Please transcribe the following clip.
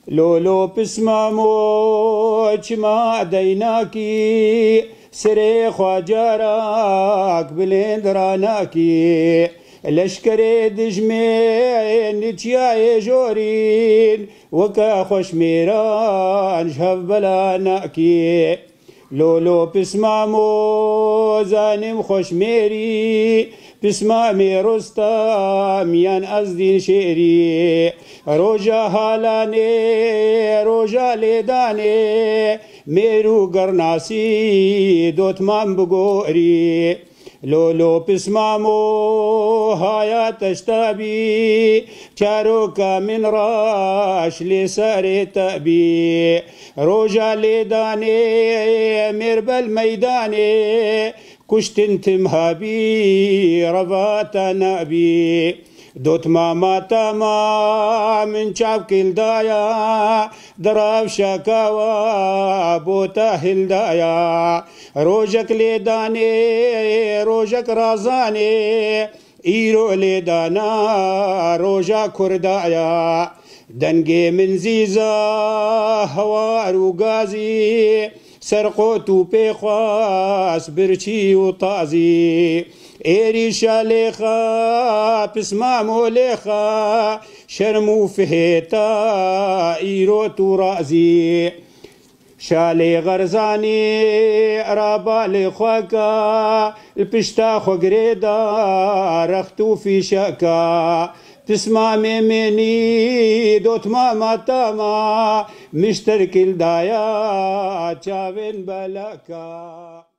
لولو پسمامو چما دیناکی سر خواجارک بلند راناکی لشکر دجمه نتیای جورین وکا خوشمیران شهف بلاناکی لولو پسمامو زانم خوشمیری پسمامی رستمیان از دین شیری روژا حالانه روژا لیدانه میرو گرناسی دوتمان بگوری لولو پسمامو هایا تشتابی چاروکا من راش لسار تابی روژا لیدانه مربل میدانه کشتن تمهابی رواتا نابی دوت ماما تاما من شعب كل دايا دراو شكاوا بوتا هلدايا روجك ليداني روجك رازاني ايرو ليدانا روجا كردايا دنگي من زيزا هوار وغازي سرقوتو بيخواس برشي وطازي ايري شاليخا بسمامو ليخا شرمو فهيتا ايرو ترازي شالي غرزاني رابا لخواكا البشتا خقريدا رختو في شاكا تسمامي مني دوت ماما تاما مشترك الدايا تشافين بلاكا